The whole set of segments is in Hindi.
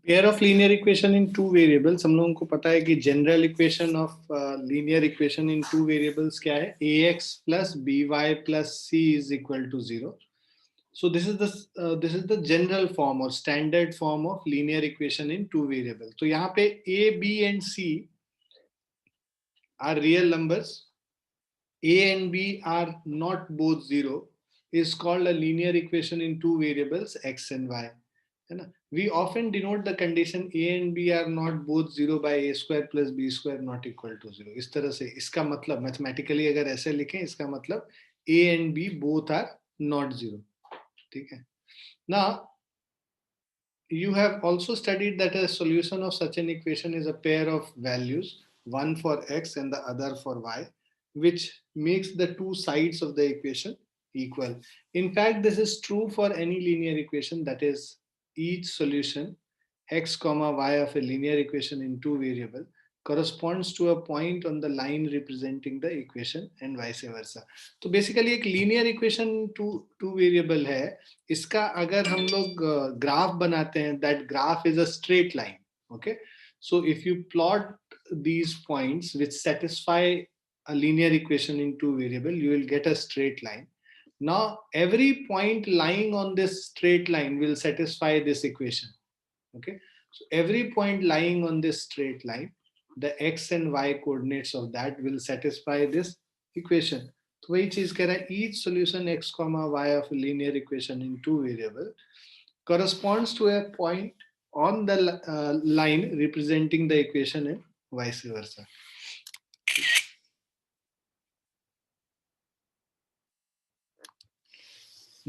Pair of linear equation in two variables, हम लोगों को पता है कि general equation of linear equation in two variables क्या है, ax plus by plus c is equal to 0. So this is the general form or standard form of linear equation in two variable. तो यहाँ पे a, b and c are real numbers, a and b are not both 0, is called a linear equation in two variables x and y. है ना? We often denote the condition a and b are not both 0 by a square plus b square not equal to 0. इस तरह से इसका मतलब मैथमेटिकली अगर ऐसे लिखें, इसका मतलब a and b both are not 0. ठीक है. Now you have also studied that a solution of such an equation is a pair of values, one for x and the other for y, which makes the two sides of the equation equal. In fact, this is true for any linear equation, that is each solution x comma y of a linear equation in two variable corresponds to a point on the line representing the equation and vice versa. तो basically एक linear equation two variable है, इसका अगर हम लोग ग्राफ बनाते हैं, that graph is a straight line. Okay, so if you plot these points which satisfy a linear equation in two variable, you will get a straight line. Now every point lying on this straight line will satisfy this equation. Okay, so every point lying on this straight line, the x and y coordinates of that will satisfy this equation. तो वही चीज कह रहा है, each solution x comma y of a linear equation in two variable corresponds to a point on the line representing the equation and vice versa.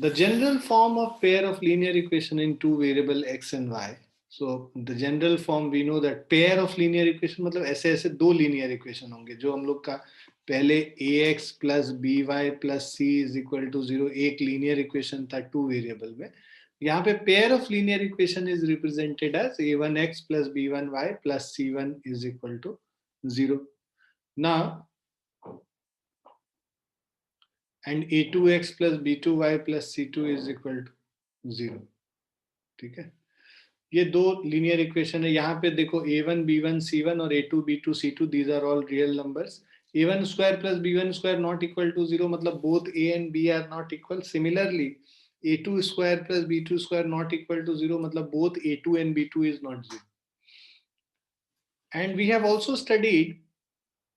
The general form of pair of linear equation in two variable x and y. So the general form we know that pair of linear equation मतलब ऐसे ऐसे दो linear equation होंगे, जो हम लोग का पहले ax plus by plus c is equal to 0 एक linear equation था two variable में. यहाँ पे pair of linear equation is represented as a1x plus b1y plus c1 is equal to 0. Now and a2x plus b2y plus c2 is equal to 0. ठीक है, ये दो लीनियर इक्वेशन है. यहाँ पे देखो a1 b1 c1 और a2 b2 c2, these are all real numbers. a1 square plus b1 square not equal to 0 मतलब both a and b are not equal. Similarly a2 square plus b2 square not equal to 0 मतलब both a2 and b2 is not 0. And we have also studied,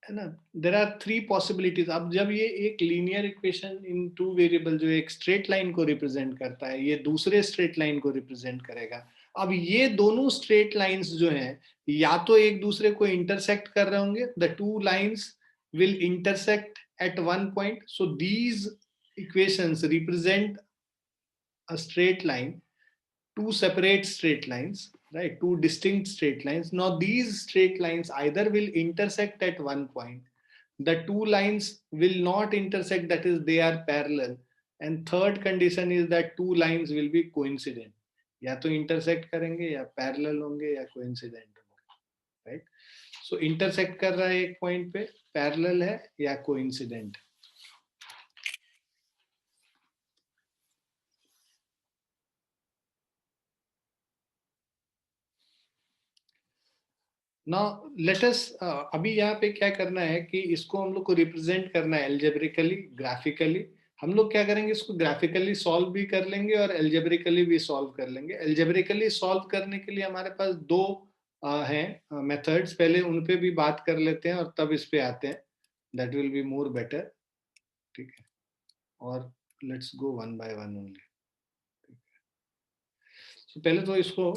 है ना, देर आर थ्री पॉसिबिलिटीज. अब जब ये एक linear equation in two variable जो एक स्ट्रेट लाइन को रिप्रेजेंट करता है, ये दूसरे स्ट्रेट लाइन को रिप्रेजेंट करेगा. अब ये दोनों स्ट्रेट लाइंस जो हैं या तो एक दूसरे को इंटरसेक्ट कर रहे होंगे, the two lines will intersect at one point. So these equations represent a straight line, two separate straight lines, right? Two distinct straight lines. Now these straight lines either will intersect at one point, the two lines will not intersect, that is they are parallel, and third condition is that two lines will be coincident. या तो intersect करेंगे या parallel होंगे या coincident होंगे, right? So intersect कर रहा है एक point पे, parallel है या coincident. Now let us अभी यहाँ पे क्या करना है कि इसको हम लोग को रिप्रेजेंट करना है एल्जेब्रिकली, ग्राफिकली. हम लोग क्या करेंगे, इसको ग्राफिकली सॉल्व भी कर लेंगे और एल्जेब्रिकली भी सॉल्व कर लेंगे. एल्जेब्रिकली सॉल्व करने के लिए हमारे पास दो हैं मेथड्स, पहले उन पे भी बात कर लेते हैं और तब इस पे आते हैं. That will be more better. ठीक है, और let's go one by one only. तो पहले तो इसको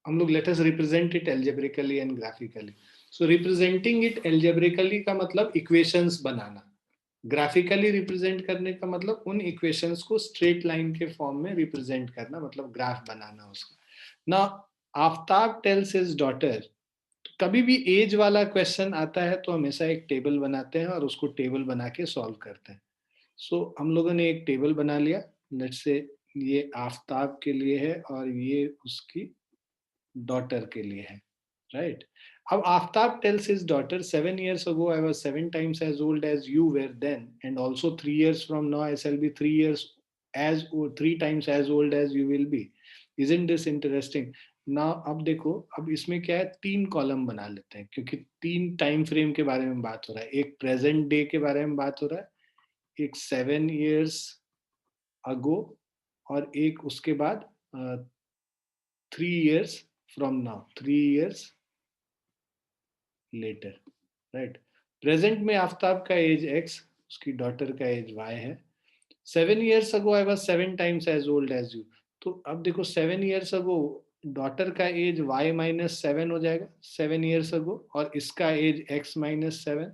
हम लोग let us represent it algebraically and graphically. So representing it algebraically का मतलब इक्वेशंस बनाना, ग्राफिकली रिप्रेजेंट करने का मतलब उन इक्वेशंस को स्ट्रेट लाइन के फॉर्म में रिप्रेजेंट करना, मतलब ग्राफ बनाना उसका. ना आफ्ताब टेल्स हिज डॉटर, कभी भी एज वाला क्वेश्चन आता है तो हमेशा एक टेबल बनाते हैं और उसको टेबल बना के सॉल्व करते हैं. सो हम लोगों ने एक टेबल बना लिया. लेट्स से ये आफ्ताब के लिए है और ये उसकी डॉटर के लिए है, राइट? अब Aftab tells his daughter, 7 years ago I was 7 times as old as you were then, and also 3 years from now I shall be 3 times as old as you will be. Isn't this interesting? ना अब देखो, अब इसमें क्या है, 3 कॉलम बना लेते हैं क्योंकि 3 टाइम फ्रेम के बारे में बात हो रहा है। एक प्रेजेंट डे के बारे में बात हो रहा है, एक 7 years अगो, और एक उसके बाद 3 years from now, 3 years later, right. Present में आफ्ताब का एज x, उसकी डॉटर का एज y है। 7 years ago I was 7 times as old as you। तो अब देखो 7 years ago डॉटर का एज y माइनस 7 हो जाएगा 7 years ago, और इसका age x minus 7।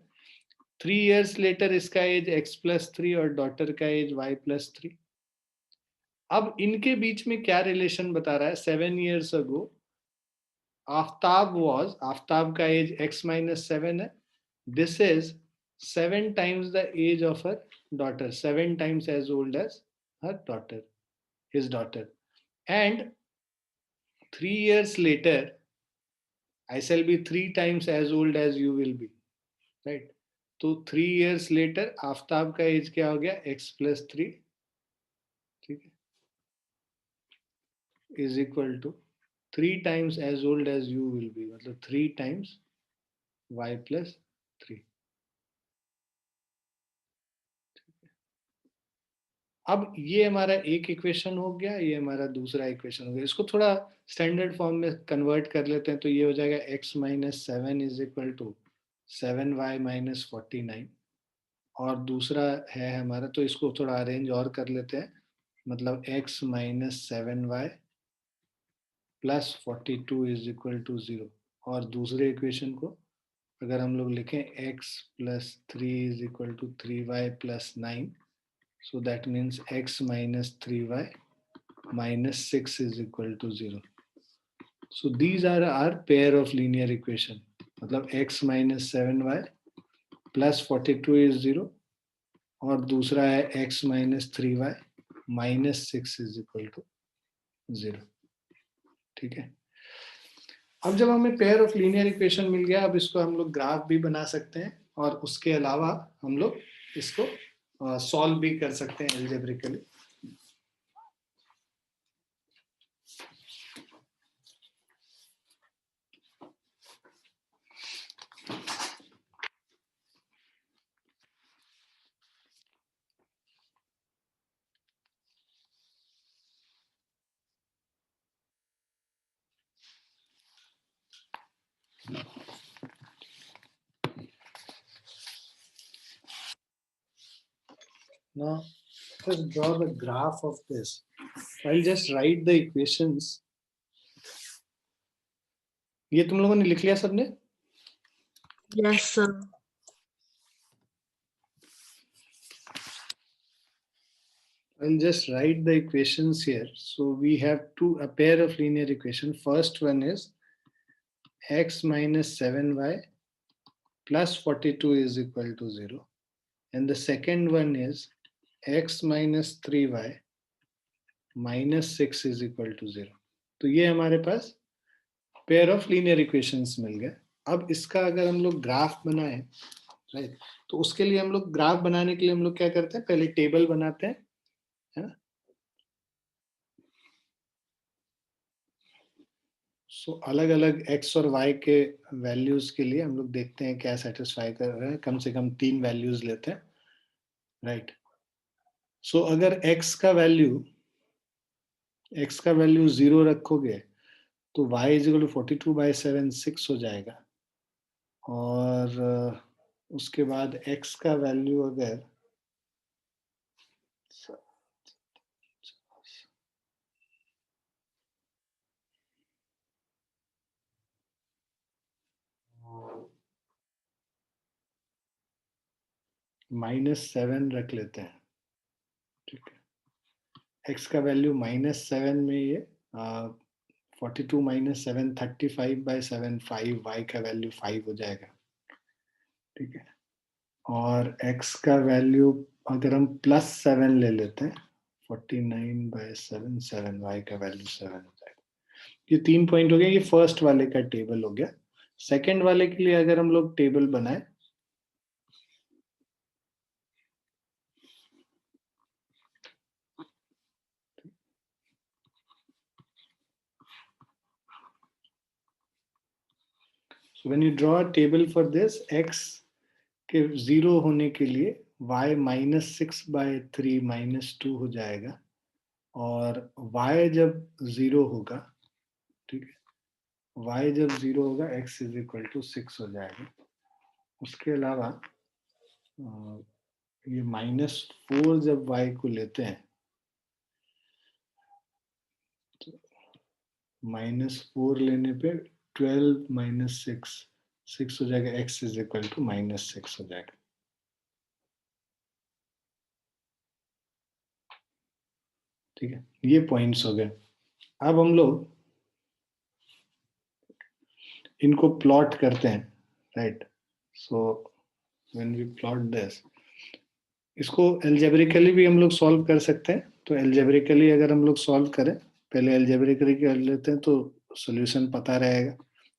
3 years later इसका एज x प्लस 3 और डॉटर का एज y प्लस 3। अब इनके बीच में क्या रिलेशन बता रहा है, 7 years ago आफ्ताब का एज x माइनस 7 है। This is 7 times the age of her daughter, 7 times as old as her daughter, his daughter. And 3 years later, I shall be 3 times as old as you will be, right? तो 3 years later, आफ्ताब का एज क्या हो गया, x plus 3, ठीक है, is equal to 3 times as old as you will be, मतलब 3 times y plus 3। अब ये हमारा एक इक्वेशन हो गया, ये हमारा दूसरा इक्वेशन हो गया। इसको थोड़ा स्टैंडर्ड फॉर्म में कन्वर्ट कर लेते हैं, तो ये हो जाएगा x minus 7 is equal to 7y minus 49। और दूसरा है हमारा, तो इसको थोड़ा अरेंज और कर लेते हैं, मतलब x minus 7y plus 42 is equal to 0। और दूसरे इक्वेशन को अगर हम लोग लिखें x plus 3 is equal to 3y plus 9, so that means x minus 3y minus 6 is equal to 0. So these are our pair of linear equation, मतलब x minus 7y plus 42 is 0, और दूसरा है x minus 3y minus 6 is equal to 0, ठीक है। अब जब हमें पेयर ऑफ लीनियर इक्वेशन मिल गया, अब इसको हम लोग ग्राफ भी बना सकते हैं, और उसके अलावा हम लोग इसको सॉल्व भी कर सकते हैं algebraically. Now, just draw the graph of this. I'll just write the equations. ये तुम लोगों ने लिख लिया सबने? Yes, sir. I'll just write the equations here. So we have a pair of linear equation. First one is x minus 7y plus 42 is equal to 0. And the second one is x minus 3y minus 6 is equal to 0. तो ये हमारे पास पेयर ऑफ लीनियर इक्वेशंस मिल गए। अब इसका अगर हम लोग ग्राफ बनाएं, राइट, तो उसके लिए हम लोग ग्राफ बनाने के लिए हम लोग क्या करते हैं, पहले टेबल बनाते हैं, है ना। सो अलग अलग x और y के वैल्यूज के लिए हम लोग देखते हैं क्या सेटिस्फाई कर रहे हैं, कम से कम 3 वैल्यूज लेते हैं, राइट। सो अगर x का वैल्यू 0 रखोगे तो y इज इक्वल टू 42/7 6 हो जाएगा। और उसके बाद x का वैल्यू अगर -7 रख लेते हैं, ठीक है। x का वैल्यू -7 में ये 42 - 7 35/7 5, y का वैल्यू 5 हो जाएगा, ठीक है। और x का वैल्यू अगर हम +7 ले लेते हैं 49/7 7, y का वैल्यू 7 हो जाएगा। ये 3 पॉइंट हो गया, ये फर्स्ट वाले का टेबल हो गया। सेकंड वाले के लिए अगर हम लोग टेबल बनाए, So when you draw a table for this, x के 0 होने के लिए y -6/3 -2 हो जाएगा, और y जब 0 होगा, ठीक है, y जब 0 होगा x = 6 हो जाएगा। उसके अलावा ये -4 जब y को लेते हैं, -4 लेने पे 12 - 6 हो जाएगा, x = -6 हो जाएगा। ठीक है, ये पॉइंट्स हो गए। अब हम लोग इनको प्लॉट करते हैं, right. So when we plot this, इसको एल्जेब्रिकली भी हम लोग सॉल्व कर सकते हैं। तो एल्जेब्रिकली अगर हम लोग सॉल्व करें, पहले एल्जेब्रिकली कर लेते हैं तो सॉल्यूशन पता रहेगा।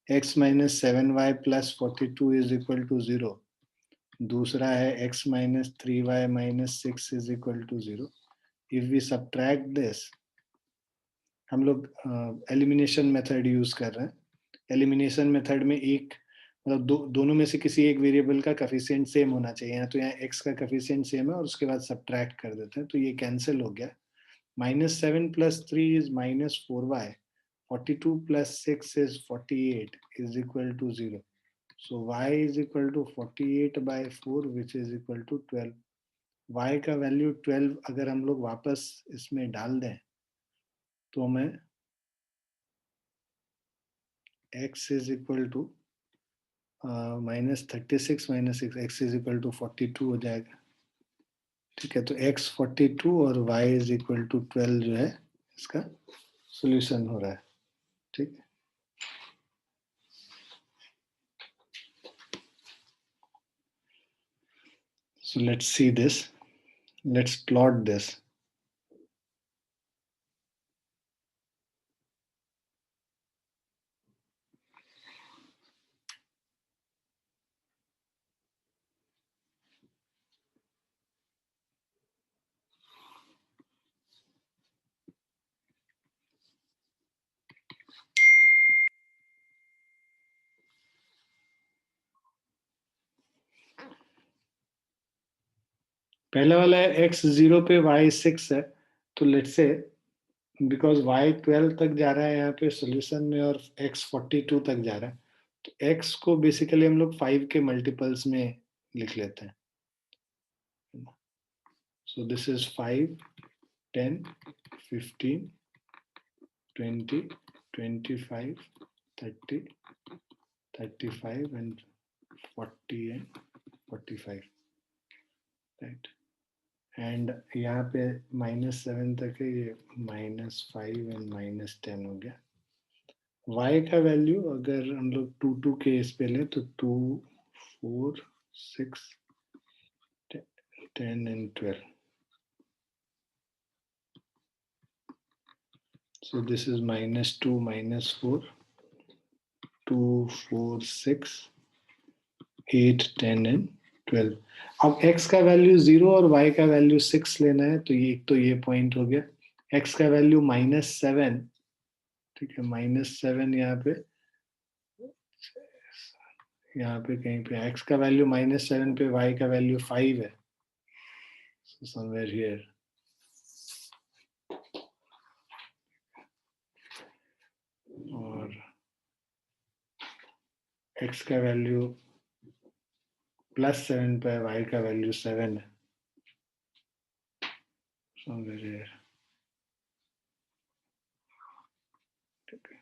x - 7y + 42 = 0। दूसरा है x - 3y - 6 = 0। If we subtract this, हम लोग एलिमिनेशन मेथड यूज कर रहे हैं। एलिमिनेशन मेथड में एक मतलब दोनों में से किसी एक वेरिएबल का कोफिशिएंट सेम होना चाहिए। तो यहाँ x का कोफिशिएंट सेम है और उसके बाद सब्ट्रैक्ट कर देते हैं, तो ये कैंसिल हो गया। -7 + 3 is -4y, 42 + 6 is 48 = 0। So y = 48/4 which is equal to 12। y का वैल्यू 12 अगर हम लोग वापस इसमें डाल दें तो हमें x = -36 - 6, x = 42 हो जाएगा। ठीक है, तो x 42 और y = 12 जो है इसका सॉल्यूशन हो रहा है। ठीक है, so let's see this, let's plot this। पहले वाला है x 0 पे y 6 है, तो लेट्स से बिकॉज y 12 तक जा रहा है यहाँ पे सॉल्यूशन में और x 42 तक जा रहा है, तो x को बेसिकली हम लोग 5 के मल्टीपल्स में लिख लेते हैं। So this is 5, 10, 15, 20, 25, 30, 35 and 40 and 45, right. And यहाँ पे -7 तक है, ये -5 and -10 हो गया। y का वैल्यू अगर हम लोग 2 2 के इस पे लें तो 2, 4, 6, 10 and 12। So this is -2, -4, 2, 4, 6, 8, 10 and 12। अब x का वैल्यू 0 और y का वैल्यू 6 लेना है, तो ये पॉइंट हो गया। x का वैल्यू -7, ठीक है, -7 यहाँ पे कहीं पे x का वैल्यू -7 पे y का वैल्यू 5 है, so somewhere here। और x का वैल्यू +7 पे y का वैल्यू 7 है, somewhere here। ठीक है,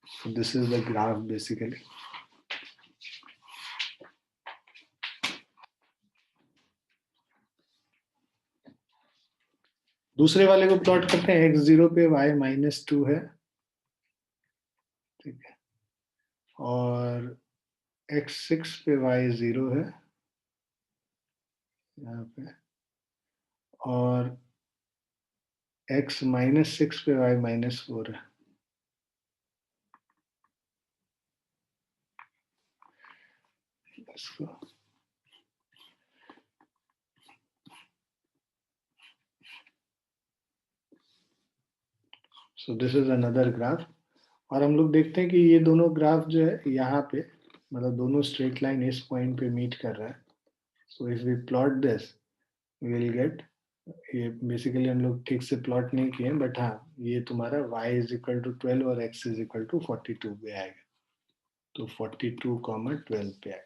so this is the graph basically। दूसरे वाले को प्लॉट करते हैं। x 0 पे y -2 है, ठीक है, और x 6 पे y 0 है यहाँ पे, और x -6 पे y -4 है। इसको so this is another graph. और हम लोग देखते हैं कि ये दोनों ग्राफ जो है यहाँ पे मतलब दोनों स्ट्रेट लाइन इस पॉइंट पे मीट कर रहा है। So if we plot this we will get, ये बेसिकली हम लोग ठीक से प्लॉट नहीं किए बट हाँ ये तुम्हारा y इज इक्वल टू 12 और x इज इक्वल टू 42 पे आएगा। तो 42, 12 पे आएगा।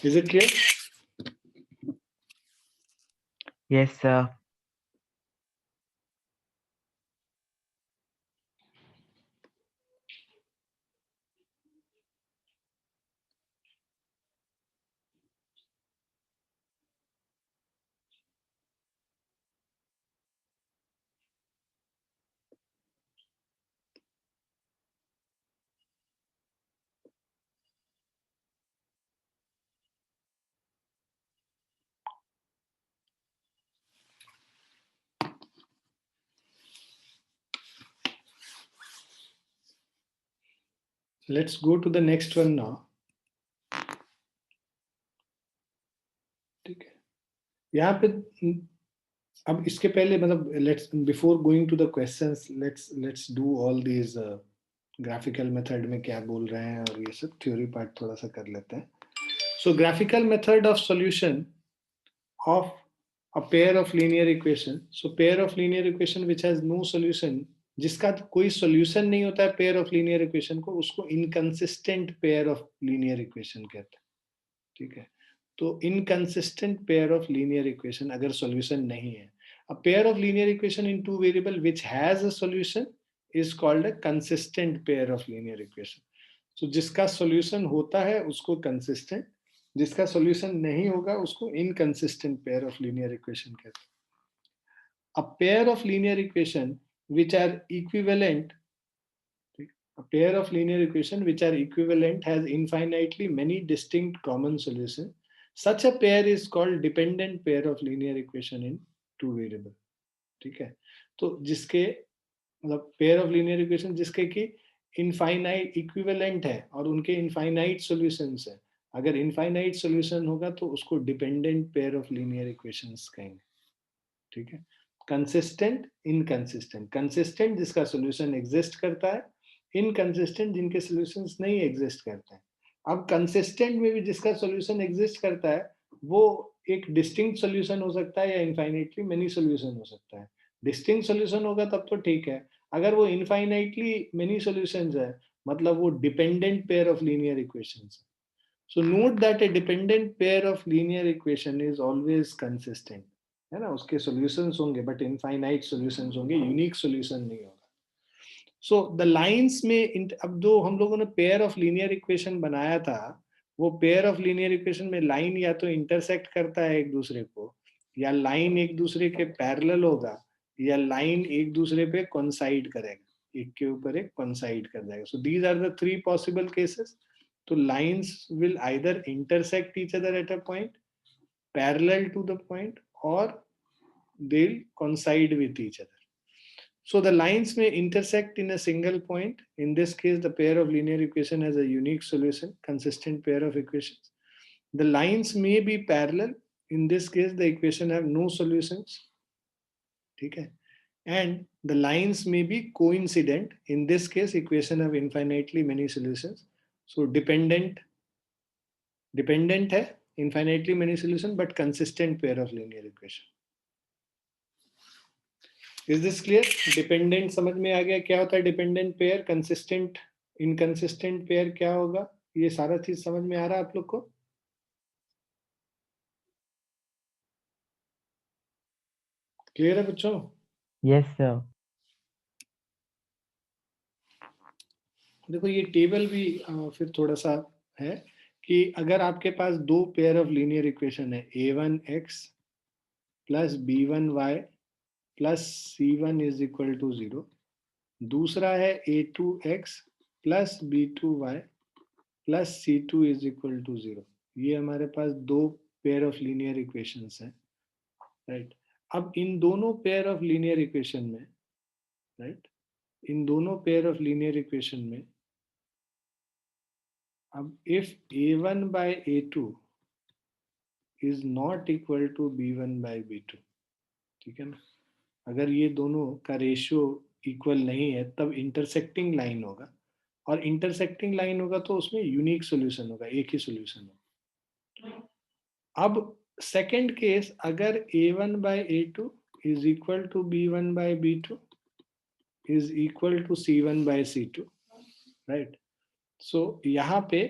Is it clear? Yes, sir. Let's go to the next one now. ठीक है, यहाँ पे अब इसके पहले मतलब let's before going to the questions let's do all these graphical method में क्या बोल रहे हैं और ये सब थ्योरी पार्ट थोड़ा सा कर लेते हैं। So graphical method of solution of a pair of linear equation. So pair of linear equation which has no solution, जिसका कोई सॉल्यूशन नहीं होता है पेयर ऑफ लीनियर इक्वेशन को, उसको inconsistent pair of linear equation कहते हैं। ठीक है, तो inconsistent pair of linear equation अगर सॉल्यूशन नहीं है, a pair of linear equation in two variable which has a solution is called a consistent pair of linear equation. So जिसका solution होता है उसको consistent, जिसका solution नहीं होगा उसको inconsistent pair of linear equation कहते हैं। A pair of linear equation which are equivalent, a pair of linear equation which are equivalent has infinitely many distinct common solutions. Such a pair is called dependent pair of linear equation in two variable. ठीक है, तो जिसके मतलब पेयर ऑफ लीनियर इक्वेशन जिसके की इनफाइनाइट इक्विवेलेंट है और उनके इनफाइनाइट सॉल्यूशंस है, अगर इनफाइनाइट सॉल्यूशन होगा तो उसको dependent pair of linear equations कहेंगे। ठीक है, कंसिस्टेंट, इनकंसिस्टेंट, कंसिस्टेंट जिसका सॉल्यूशन एग्जिस्ट करता है, इनकंसिस्टेंट जिनके सॉल्यूशंस नहीं एग्जिस्ट करते हैं। अब कंसिस्टेंट में भी जिसका सॉल्यूशन एग्जिस्ट करता है वो एक डिस्टिंक्ट सॉल्यूशन हो सकता है या इनफाइनाइटली मेनी सॉल्यूशन हो सकता है। डिस्टिंक्ट सॉल्यूशन होगा तब तो ठीक है, अगर वो इनफाइनाइटली मेनी सॉल्यूशंस है मतलब वो dependent pair of linear equations है। So note that a dependent pair of linear equation is always consistent, है ना, उसके solutions होंगे but infinite solutions होंगे, unique solution नहीं होगा। So the lines में अब जो हम लोगों ने pair of linear equation बनाया था, वो pair of linear equation में line या तो intersect करता है एक दूसरे को, या line एक दूसरे के parallel होगा, या line एक दूसरे पे coincide करेगा, एक के ऊपर एक coincide कर जाएगा। So these are the three possible cases. So lines will either intersect each other at a point, parallel to the point, or they'll coincide with each other. So the lines may intersect in a single point. In this case, the pair of linear equation has a unique solution, consistent pair of equations. The lines may be parallel. In this case, the equation have no solutions. Okay. And the lines may be coincident. In this case, equation have infinitely many solutions. So dependent है, infinitely many solution, but consistent pair of linear equation. Is this clear? Dependent समझ में आ गया क्या होता है dependent pair, consistent inconsistent pair क्या होगा, ये सारा चीज समझ में आ रहा है आप लोग को? क्लियर है बच्चों? Yes, sir. देखो ये टेबल भी फिर थोड़ा सा है कि अगर आपके पास दो पेयर ऑफ लीनियर इक्वेशन है a1x plus b1y plus c1 is equal to 0, दूसरा है a2x plus b2y plus c2 is equal to 0, ये हमारे पास दो पेयर ऑफ लीनियर इक्वेशंस हैं, राइट। अब इन दोनों पेयर ऑफ लीनियर इक्वेशन में, राइट, इन दोनों पेयर ऑफ लीनियर इक्वेशन में अब if a1 by a2 is not equal to b1 by b2, ठीक है ना, अगर ये दोनों का रेशियो इक्वल नहीं है तब इंटरसेक्टिंग लाइन होगा, और इंटरसेक्टिंग लाइन होगा तो उसमें यूनिक सॉल्यूशन होगा, एक ही सॉल्यूशन होगा। अब सेकंड केस, अगर a1 by a2 is equal to b1 by b2 is equal to c1 by c2, right? So यहाँ पे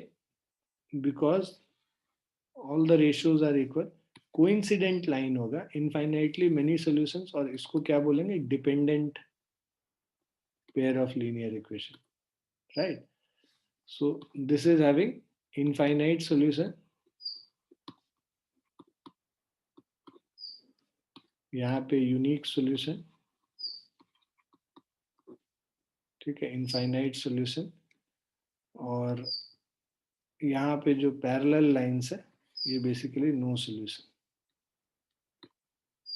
because all the ratios are equal, coincident line होगा, इनफाइनाइटली मेनी सॉल्यूशंस, और इसको क्या बोलेंगे, dependent pair of linear equation, right? So this is having infinite solution, यहाँ पे यूनिक सॉल्यूशन, ठीक है, इनफाइनाइट सॉल्यूशन, और यहाँ पे जो पैरेलल लाइंस है ये basically no solution.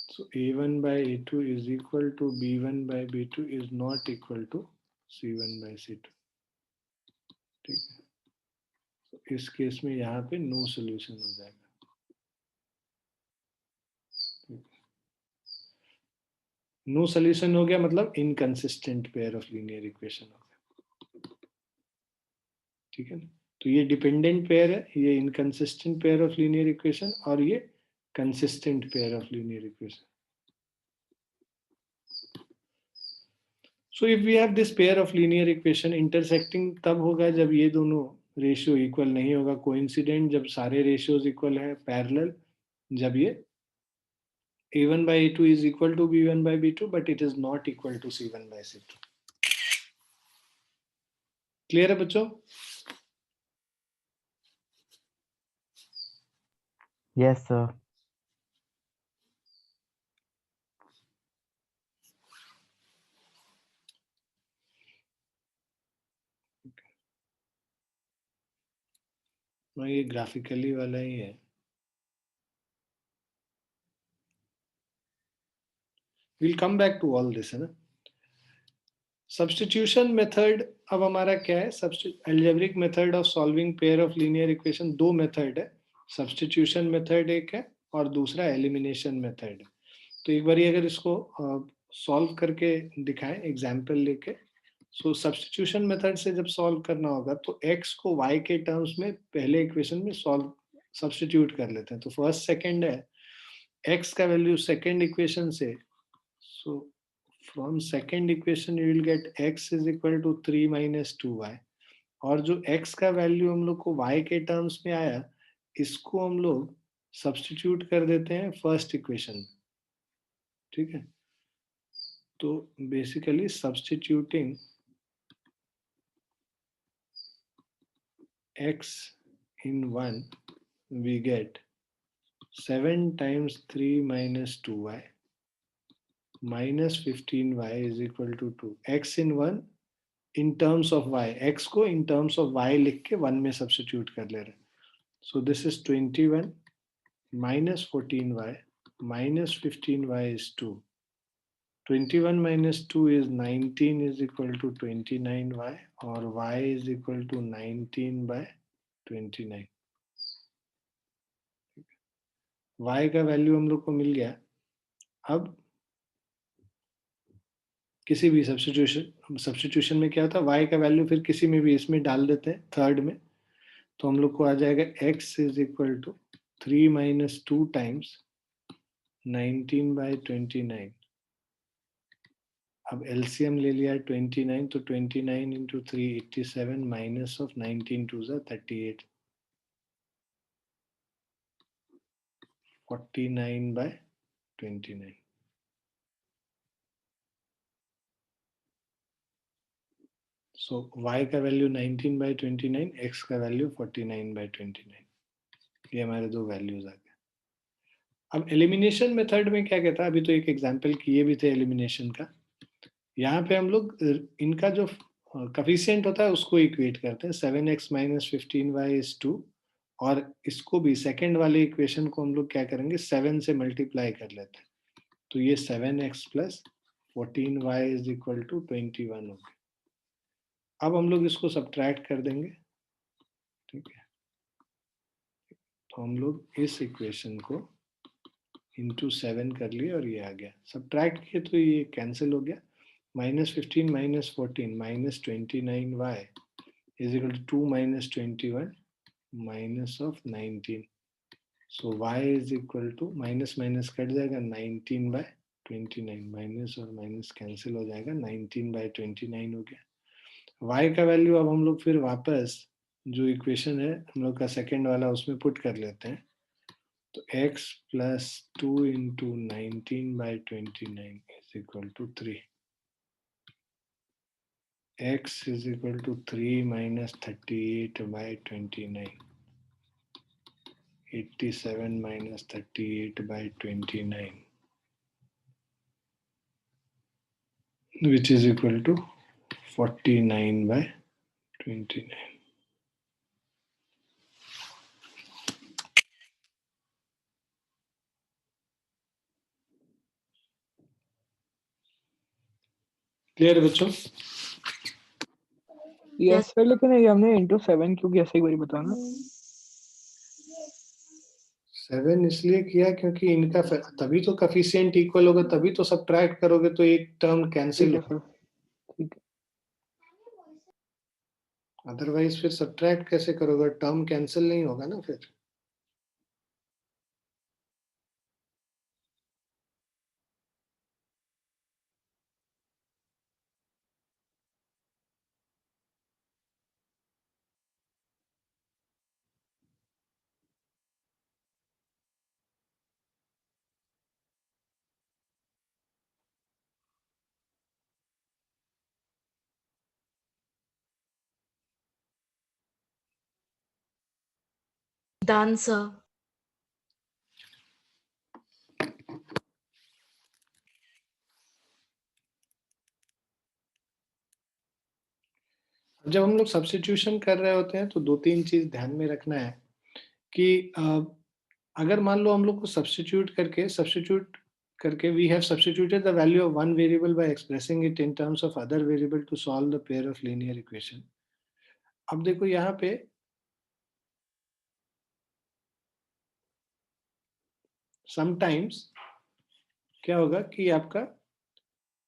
So a1 by a2 is equal to b1 by b2 is not equal to c1 by c2, ठीक है? तो इस केस में यहाँ पे नो सॉल्यूशन हो जाएगा। नो सॉल्यूशन हो गया मतलब inconsistent pair of linear equation हो गया, ठीक है ना? तो ये डिपेंडेंट पेयर है, ये inconsistent pair of linear equation, और ये consistent pair of linear equation. So if we have this pair of linear equation, intersecting तब होगा जब ये दोनों रेशियो इक्वल नहीं होगा, कोइंसिडेंट जब सारे रेशियोज इक्वल है, पैरेलल जब ये a1 by a2 is equal to b1 by b2 but it is not equal to c1 by c2। Clear है बच्चों? Yes, sir. हाँ, ये ग्राफिकली वाला ही है। We'll come back to all this, है ना? सब्स्टिट्यूशन मेथड अब हमारा क्या है? Algebraic method of solving pair of linear equation, दो मेथड है, सब्स्टिट्यूशन मेथड एक है और दूसरा एलिमिनेशन मेथड है। तो एक बार अगर इसको सॉल्व करके दिखाएं एग्जांपल लेके। सो सब्स्टिट्यूशन मेथड से जब सॉल्व करना होगा तो x को y के टर्म्स में पहले इक्वेशन में सॉल्व सब्स्टिट्यूट कर लेते हैं। तो फर्स्ट सेकंड है, x का वैल्यू सेकंड इक्वेशन से, so from second equation you will get x is equal to 3 minus 2y, और जो x का वैल्यू हम लोग को y के टर्म्स में आया इसको हम लोग सब्स्टिट्यूट कर देते हैं फर्स्ट इक्वेशन, ठीक है? तो basically substituting x in 1 we get 7 times 3 minus 2y minus 15y is equal to 2। x in 1 in terms of y, x को in terms of y लिख के 1 में सब्स्टिट्यूट कर ले रहे हैं। So this is 21 minus 14y minus 15y is 2। 21 minus 2 is 19 is equal to 29y, और y is equal to 19 by 29। y का वैल्यू हम लोग को मिल गया। अब किसी भी सब्स्टिट्यूशन में क्या होता है, y का वैल्यू फिर किसी में भी इसमें डाल देते हैं थर्ड में, तो हम लोग को आ जाएगा x is equal to 3 minus 2 times 19 by 29। अब एलसीएम ले लिया 29, तो 29 into 3 87 minus of 19 two 38, 49 by 29। So y का वैल्यू 19 बाई 29, x का वैल्यू 49 बाई 29। ये हमारे दो वैल्यूज आ गए। अब एलिमिनेशन मेथड में क्या कहता है, अभी तो एक एग्जांपल किए भी थे एलिमिनेशन का। यहाँ पे हम लोग इनका जो कफिशिएंट होता है उसको इक्वेट करते हैं, 7x माइनस 15y इज 2, और इसको भी सेकेंड वाले इक्वेशन को हम लोग क्या करेंगे 7 से मल्टीप्लाई कर लेते हैं, तो ये 7x plus 14y is equal to 21 हो गया। अब हम लोग इसको सब्ट्रैक्ट कर देंगे, ठीक है? तो हम लोग इस इक्वेशन को इंटू 7 कर लिया और ये आ गया, सब्ट्रैक्ट किए तो ये कैंसिल हो गया। -15 -14 -29y is equal to 2 -21 minus of 19। So y is equal to minus minus cut जाएगा 19/29, माइनस और माइनस कैंसिल हो जाएगा, 19/29 हो गया। y का वैल्यू अब हम लोग फिर वापस जो इक्वेशन है हम लोग का सेकेंड वाला उसमें पुट कर लेते हैं। तो x plus 2 into 19/29 is equal to 3। x is equal to 3 minus 38/29. 87 minus 38/29, which is equal to 49/29. Clear बच्चों? यस सर, लेकिन ये हमने इंटू 7 क्यों किया, ऐसे एक बारी बताना। 7 इसलिए किया क्योंकि इनका तभी तो कफिशिएंट इक्वल होगा, तभी तो सब्ट्रैक्ट करोगे तो एक टर्म कैंसिल ठीक है सर, ठीक है। अदरवाइज फिर सब्ट्रैक्ट कैसे करोगे, टर्म कैंसिल नहीं होगा ना फिर। Done, sir. जब हम लोग सब्स्टिट्यूशन कर रहे होते हैं तो दो तीन चीज ध्यान में रखना है कि अगर मान लो हम लोग को सब्स्टिट्यूट करके we have substituted the value of one variable by expressing it in terms of other variable to solve the pair of linear equation. अब देखो यहाँ पे sometimes क्या होगा कि आपका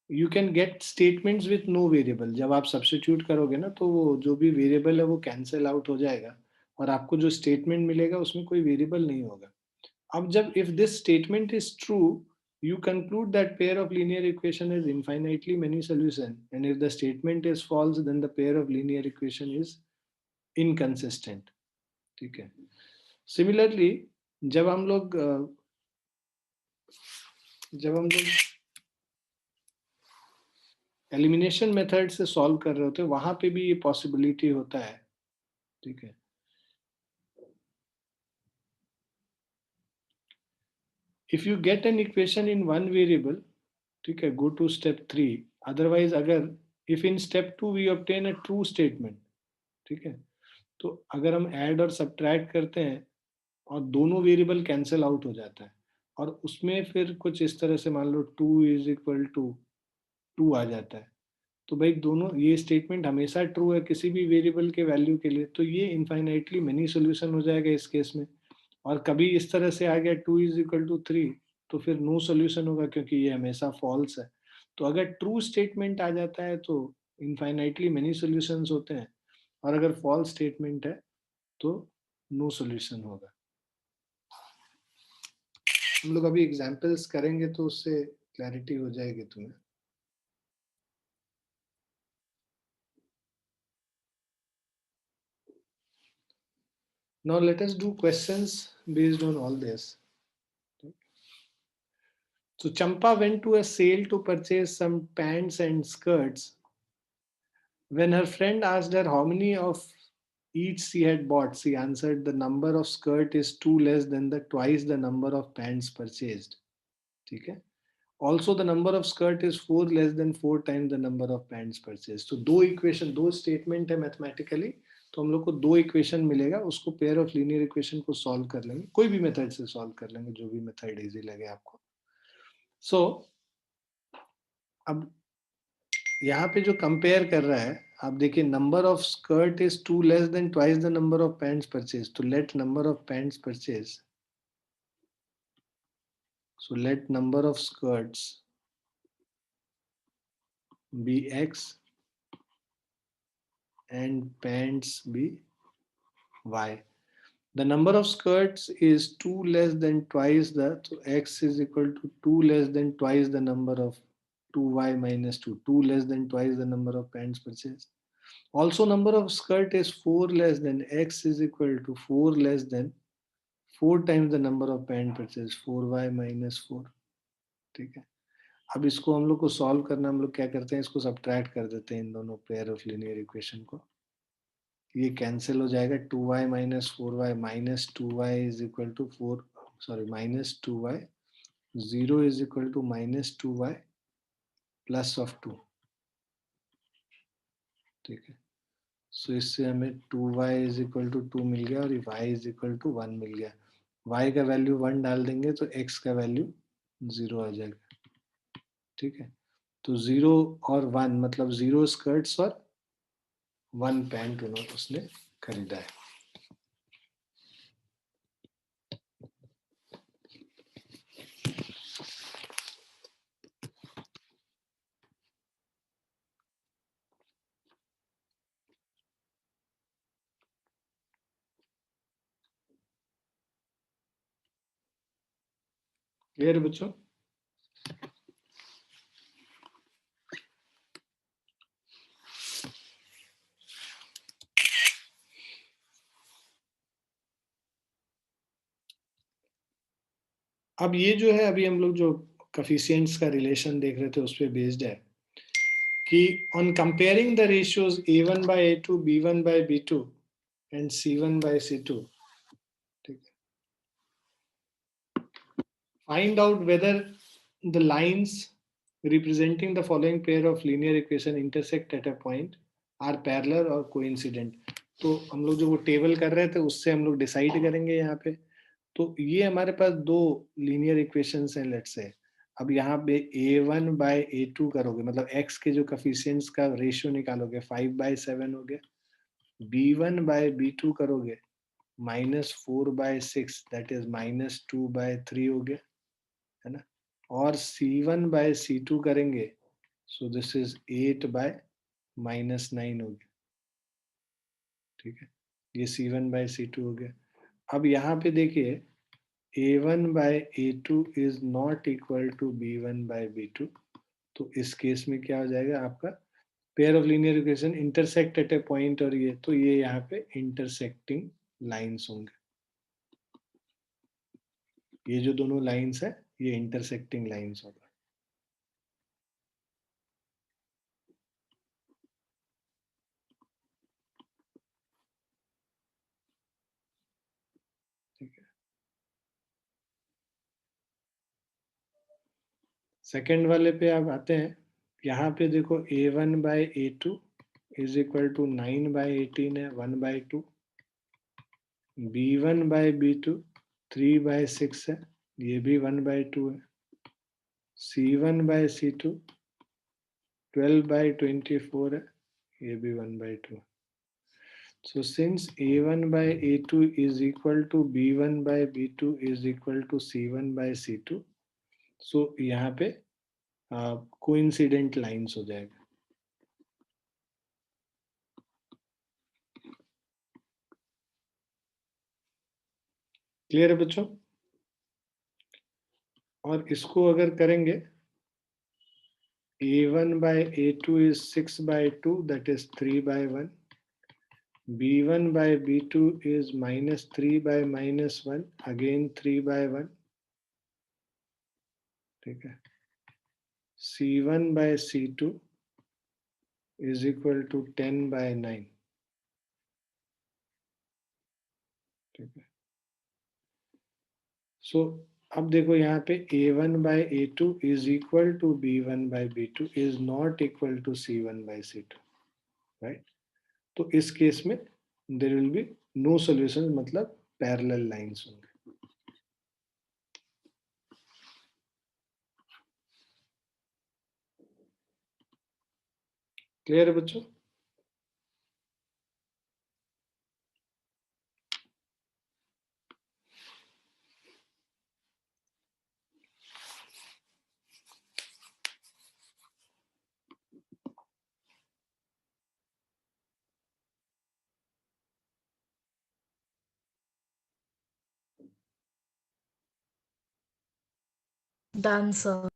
you can get statements with no variable। जब आप सब्स्टिट्यूट करोगे ना तो वो जो भी वेरिएबल है वो कैंसिल आउट हो जाएगा और आपको जो स्टेटमेंट मिलेगा उसमें कोई वेरिएबल नहीं होगा। अब जब if this statement is true, you conclude that pair of linear equation has infinitely many solutions, and if the statement is false, then the pair of linear equation is inconsistent। ठीक है। Similarly, जब हम लोग एलिमिनेशन मेथड से सॉल्व कर रहे होते हैं वहां पे भी ये पॉसिबिलिटी होता है। ठीक है। If you get an equation in one variable, ठीक है, go to step 3। Otherwise अगर if in step 2 we obtain a true statement, ठीक है, तो अगर हम ऐड और सब्ट्रैक्ट करते हैं और दोनों वेरिएबल कैंसिल आउट हो जाता है और उसमें फिर कुछ इस तरह से मान लो 2 इज इक्वल टू 2 आ जाता है, तो भाई दोनों ये स्टेटमेंट हमेशा ट्रू है किसी भी वेरिएबल के वैल्यू के लिए, तो ये इनफाइनाइटली मेनी सोल्यूशन हो जाएगा इस केस में। और कभी इस तरह से आ गया 2 इज इक्वल टू 3 तो फिर नो सोल्यूशन होगा क्योंकि ये हमेशा फॉल्स है। तो अगर ट्रू स्टेटमेंट आ जाता है तो इनफाइनाइटली मेनी सोल्यूशंस होते हैं और अगर फॉल्स स्टेटमेंट है तो नो सोल्यूशन होगा। हम लोग अभी एग्जांपल्स करेंगे तो उससे क्लैरिटी हो जाएगी तुम्हें। Now let us do questions based on all this. So Champa went to a sale to purchase some pants and skirts. When her friend asked her how many of each she had bought, she answered the number of skirt is 2 less than the twice the number of pants purchased. ठीक है। Also the number of skirt is 4 less than 4 times the number of pants purchased. तो दो इक्वेशन, दो स्टेटमेंट है मैथमेटिकली, तो हम लोग को दो इक्वेशन मिलेगा, उसको पेयर ऑफ लीनियर इक्वेशन को सॉल्व कर लेंगे, कोई भी मेथड से सॉल्व कर लेंगे, जो भी मेथड इजी लगे आपको। सो अब यहाँ पे जो कंपेयर कर रहा है आप देखिए, number of skirt is 2 less than twice the number of pants purchase, तो let number of pants purchase, So let number of skirts be X and pants be Y. The number of skirts is 2 less than twice the, so X is equal to 2 less than twice the number of 2Y minus 2, 2 less than twice the number of pants purchased. Also number of skirt is 4 less than X is equal to 4 less than 4 times the number of pant purchased, 4Y minus 4. ठीक है, अब इसको हम लोग को सॉल्व करना, हम लोग क्या करते हैं, इसको सब्ट्रैक्ट कर देते हैं इन दोनों पेयर ऑफ लीनियर इक्वेशन को. ये कैंसिल हो जाएगा, 2y minus 4y minus 2y is equal to 4, sorry minus 2y, 0 is equal to minus 2y plus of 2. ठीक है, सो इससे हमें 2y इज इक्वल टू 2 मिल गया और y इज इक्वल टू 1 मिल गया. y का वैल्यू 1 डाल देंगे तो x का वैल्यू 0 आ जाएगा. ठीक है, तो 0 और 1 मतलब 0 स्कर्ट्स और 1 पैंट उन्होंने उसने खरीदा है. क्लियर बच्चों? अब ये जो है, अभी हम लोग जो कोफिशिएंट्स का रिलेशन देख रहे थे उस पे बेस्ड है कि on comparing the ratios a1 by a2, b1 by b2 and c1 by c2, ठीक है, find out whether the lines representing the following pair of linear equation intersect at a point are parallel or coincident. तो हम लोग जो वो टेबल कर रहे थे उससे हम लोग डिसाइड करेंगे यहाँ पे. तो ये हमारे पास दो लीनियर इक्वेशंस हैं लेट्स से. अब यहाँ पे a1 by a2 करोगे, मतलब x के जो कोफिशिएंट्स का रेशियो निकालोगे 5/7 हो गया. b1 by b2 करोगे -4/6 दैट इज -2/3 हो गया, है ना. और c1 by c2 करेंगे सो दिस इज 8/-9 हो गया. ठीक है, ये c1 by c2 हो गया. अब यहाँ पे देखिए a1 by a2 is not equal to b1 by b2. तो इस केस में क्या हो जाएगा आपका, pair of linear equation intersect at A point, और ये तो ये यहाँ पे इंटरसेक्टिंग लाइंस होंगे. ये जो दोनों लाइंस है ये इंटरसेक्टिंग लाइंस होगा. ठीक है, सेकेंड वाले पे आप आते हैं. यहाँ पे देखो a1 by a2 is equal to 9/18 है, 1/2. b1 by b2 3/6 है, ये भी 1/2 है. c1 by c2 12/24 है, ये भी 1/2. So since a1 by a2 is equal to b1 by b2 is equal to c1 by c2, so यहाँ पे कोइंसिडेंट लाइंस हो जाएगा. क्लियर है बच्चों? और इसको अगर करेंगे a1 by a2 is 6/2 that is 3/1. b1 by b2 is -3/-1 again 3/1. ठीक है, c1 by c2 is equal to 10/9. ठीक है, सो अब देखो यहाँ पे a1 by a2 is equal to b1 by b2 is not equal to c1 by c2, right? तो इस केस में there will be no solution, मतलब parallel lines होंगे. क्लियर है बच्चों? Done, sir.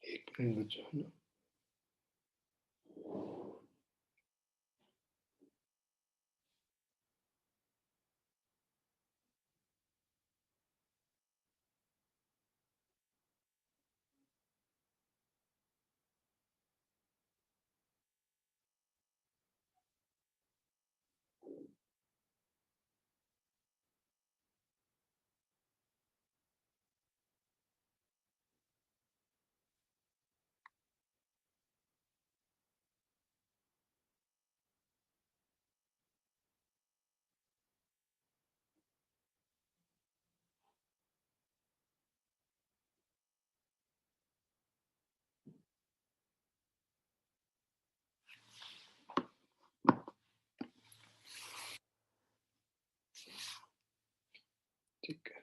एक मिनट बच्चों है ना। ठीक है,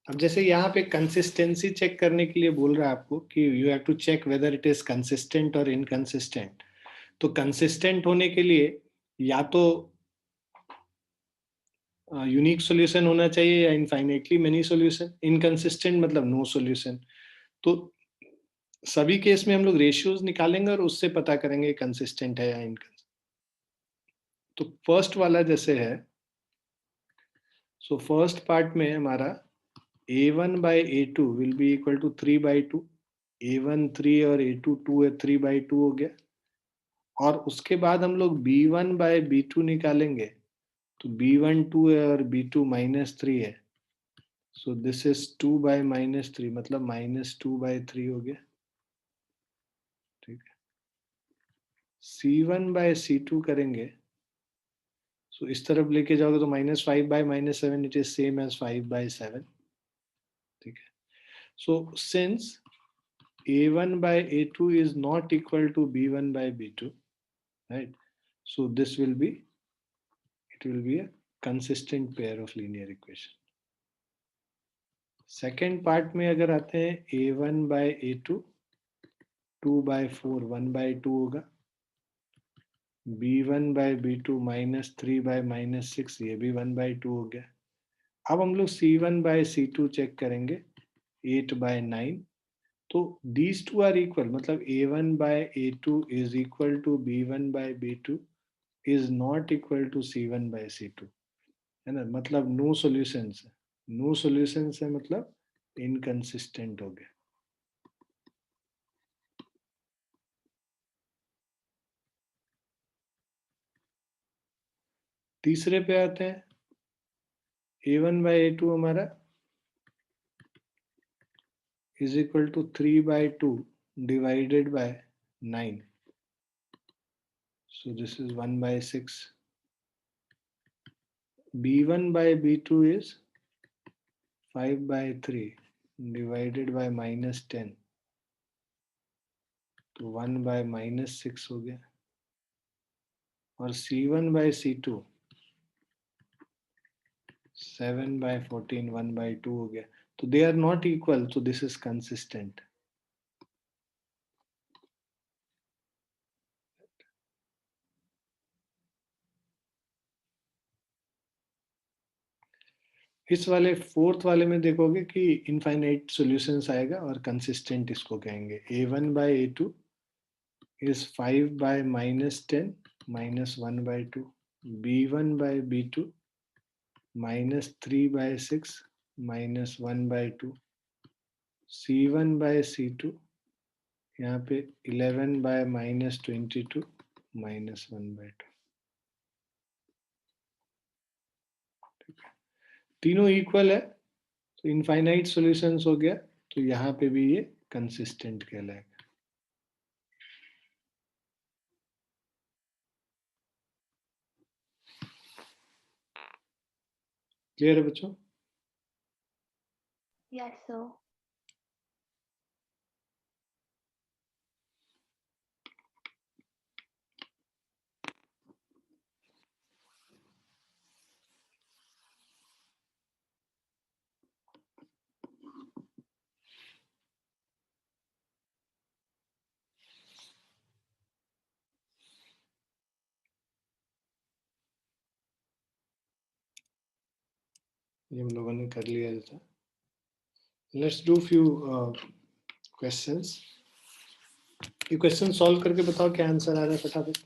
अब जैसे यहाँ पे कंसिस्टेंसी चेक करने के लिए बोल रहा है आपको कि you have to check whether it is consistent और इनकंसिस्टेंट। तो कंसिस्टेंट होने के लिए या तो यूनिक सॉल्यूशन होना चाहिए या इनफाइनाइटली मेनी सॉल्यूशन। इनकंसिस्टेंट मतलब नो सॉल्यूशन। तो सभी केस में हम लोग रेशियोज निकालेंगे और उससे पता करेंगे कंसिस्टेंट है या इनकंसिस्टेंट। तो फर्स्ट वाला जैसे है, सो फर्स्ट पार्ट में हमारा a1 by a2 will be equal to 3/2। a1 3 और a2 2 है, 3/2 हो गया। और उसके बाद हम लोग b1 by b2 निकालेंगे, तो b1 2 है और b2 -3 है। सो दिस इज 2 by -3 मतलब -2/3 हो गया। ठीक है, c1 by c2 करेंगे, सो इस तरफ लेके जाओगे तो -5 by -7 it is same as 5/7। ठीक है, so since a1 by a2 is not equal to b1 by b2, right? So this will be, it will be a consistent pair of linear equation. Second part में अगर आते हैं a1 by a2 2/4 1/2 होगा। b1 by b2 -3 by -6 ये भी 1/2 हो गया। अब हम लोग c1 by c2 चेक करेंगे 8/9। तो these two are equal, मतलब a1 by a2 is equal to b1 by b2 is not equal to c1 by c2, है ना। मतलब नो सॉल्यूशंस है, नो सॉल्यूशंस है मतलब इनकंसिस्टेंट हो गया। तीसरे पे आते हैं, a1 by a2 हमारा is equal to 3/2 divided by 9, so this is 1/6। b1 by b2 is 5/3 divided by -10, तो 1/-6 हो गया। और c1 by c2 7/14 1/2 हो गया। तो they are not equal, so this is consistent। इस वाले फोर्थ वाले में देखोगे कि इनफाइनाइट सॉल्यूशंस आएगा और कंसिस्टेंट इसको कहेंगे। a1 by a2 is 5 by -10 -1/2, b1 by b2 -3/6 -1/2, c1 by c2 यहाँ पे 11 by -22 -1/2। तीनों इक्वल है तो इनफाइनाइट सॉल्यूशंस हो गया, तो यहाँ पे भी ये कंसिस्टेंट कहलाएगा। क्लियर है बच्चों? Yes, sir. ये हम लोगों ने कर लिया था. Let's do few questions. ये क्वेश्चन सॉल्व करके बताओ क्या आंसर आ रहा है फटाफट.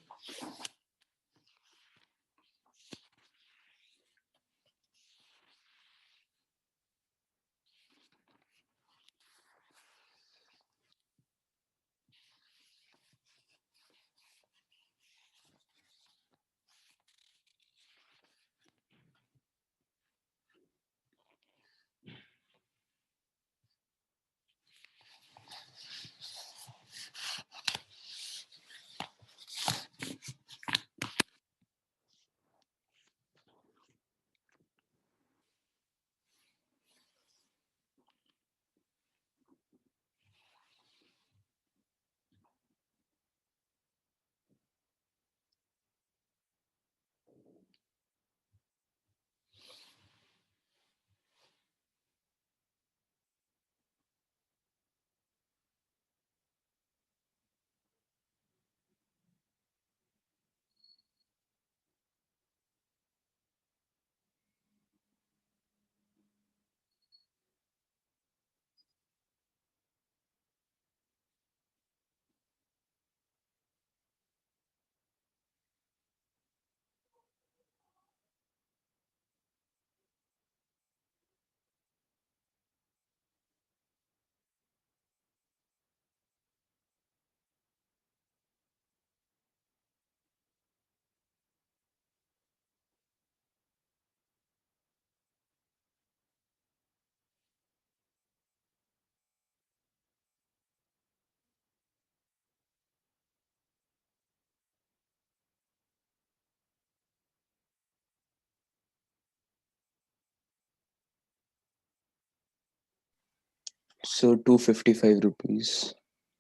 So 255 rupees.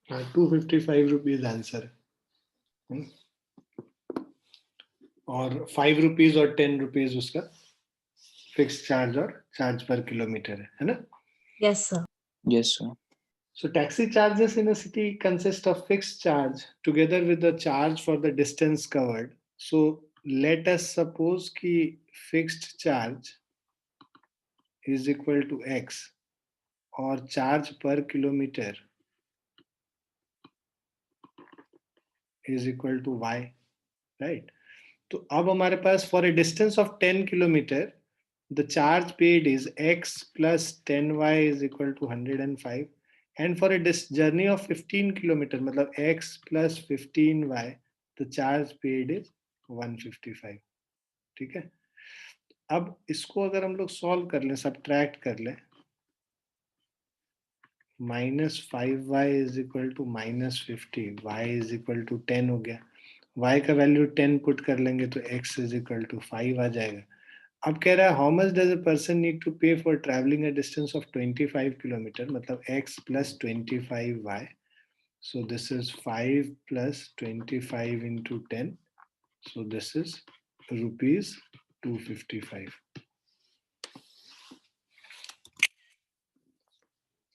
255 रुपीज आंसर है. और 5 रुपीज और 10 रुपीज उसका फिक्स चार्ज और चार्ज पर किलोमीटर है ना. Yes, sir. Yes, sir. So taxi charges in a city consist of fixed charge together with the charge for the distance covered. So let us suppose कि fixed charge is equal to x और charge per kilometer is equal to y, right? तो अब हमारे पास for a distance of 10 kilometer the charge paid is x plus 10y is equal to 105 and for a journey of 15 kilometer मतलब x plus 15y the charge paid is 155. ठीक है. अब इसको अगर हम लोग सॉल्व कर लें, सब्ट्रैक्ट कर लें, -5y is equal to -50, y is equal to 10 हो गया. y का वैल्यू 10 पुट कर लेंगे तो x इज इक्वल टू 5 आ जाएगा. अब कह रहा है how much does a person need to pay for travelling a distance of 25 kilometre मतलब x plus 25y. So this is 5 plus 25 into 10. So this is rupees 255.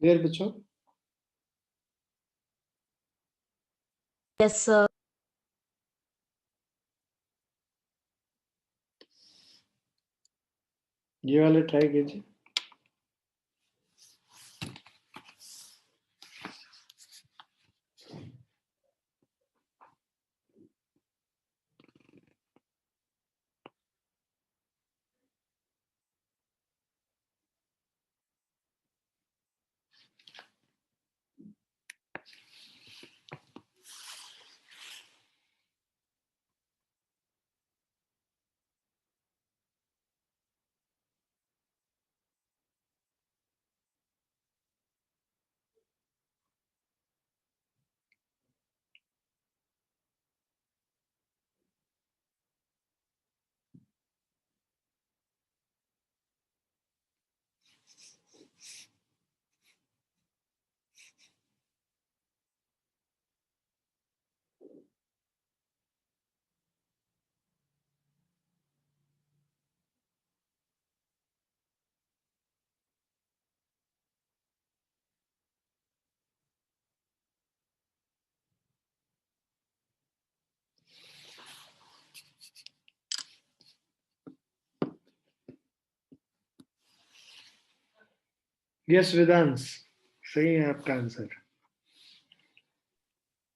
Clear बच्चों? Yes, sir. ये वाले ट्राई कीजिए. यस वेदांश, सही है आपका answer.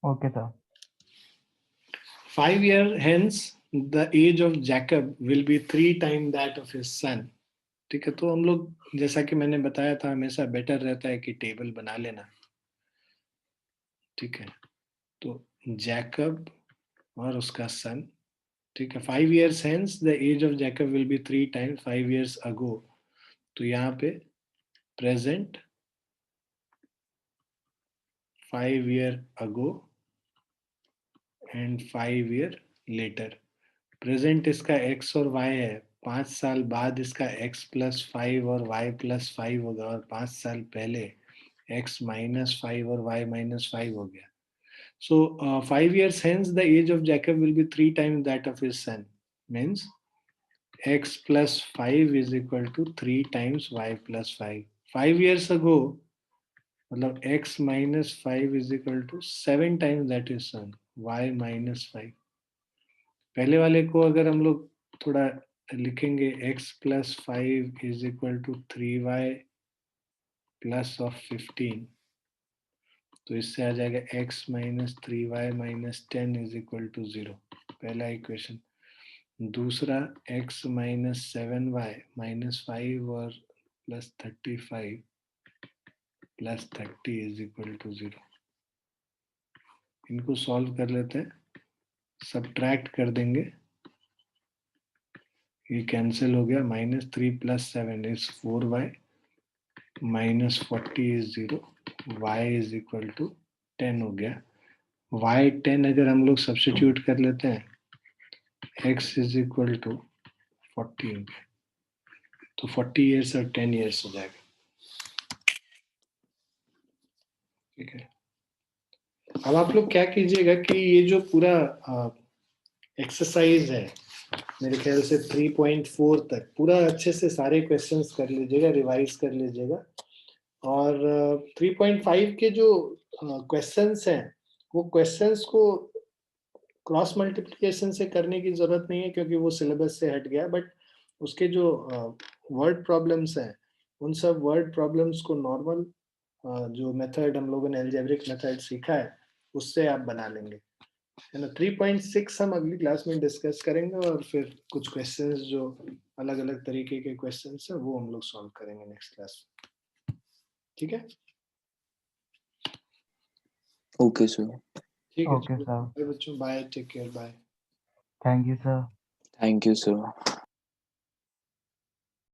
Okay, sir. 5 years hence the age of Jacob will be 3 times that of his son। ठीक है, तो हम लोग जैसा कि मैंने बताया था हमेशा बेटर रहता है कि टेबल बना लेना। ठीक है, तो जैकब और उसका सन। ठीक है, 5 years hence the age of Jacob will be 3 times 5 years ago। तो यहाँ पे present 5 year ago and 5 year later। Present इसका x और y है, 5 साल बाद इसका x प्लस 5 और y प्लस 5 होगा, और 5 साल पहले x माइनस 5 और y माइनस 5 हो गया। So 5 years hence the age of Jacob will be 3 times that of his son, means x plus 5 is equal to 3 times y plus 5। 5 years ago मतलब x minus 5 is equal to 7 times that is son, y minus 5। पहले वाले को अगर हम लोग थोड़ा लिखेंगे, x plus 5 is equal to 3y plus of 15, तो इससे आ जाएगा x minus 3y minus 10 is equal to 0, पहला इक्वेशन। दूसरा x minus 7y minus 5 और plus 35 plus 30 is equal to 0। इनको सॉल्व कर लेते हैं, सब्ट्रैक्ट कर देंगे, ये कैंसिल हो गया। -3 plus 7 is 4y minus 40 is 0, y is equal to 10 हो गया। y 10 अगर हम लोग सब्स्टिट्यूट कर लेते हैं, x is equal to 40, तो 40 years और 10 years हो जाएगा। ठीक है, अब आप लोग क्या कीजिएगा कि ये जो पूरा एक्सरसाइज है मेरे ख्याल से 3.4 तक पूरा अच्छे से सारे क्वेश्चंस कर लीजिएगा, रिवाइज कर लीजिएगा। और 3.5 के जो क्वेश्चंस हैं वो क्वेश्चंस को क्रॉस मल्टीप्लिकेशन से करने की जरूरत नहीं है क्योंकि वो सिलेबस से हट गया, बट उसके जो वर्ड प्रॉब्लम्स हैं उन सब वर्ड प्रॉब्लम्स को नॉर्मल जो मेथड हम लोगों ने अलजेब्रिक मेथड सीखा है उससे आप बना लेंगे, है ना। 3.6 हम अगली क्लास में डिस्कस करेंगे और फिर कुछ क्वेश्चंस जो अलग अलग तरीके के क्वेश्चंस हैं वो हम लोग सॉल्व करेंगे नेक्स्ट क्लास में। ठीक है, Okay, sir. ठीक है, Okay, sir. बाय बच्चों, bye, take care, bye. Thank you, sir. Thank you, sir.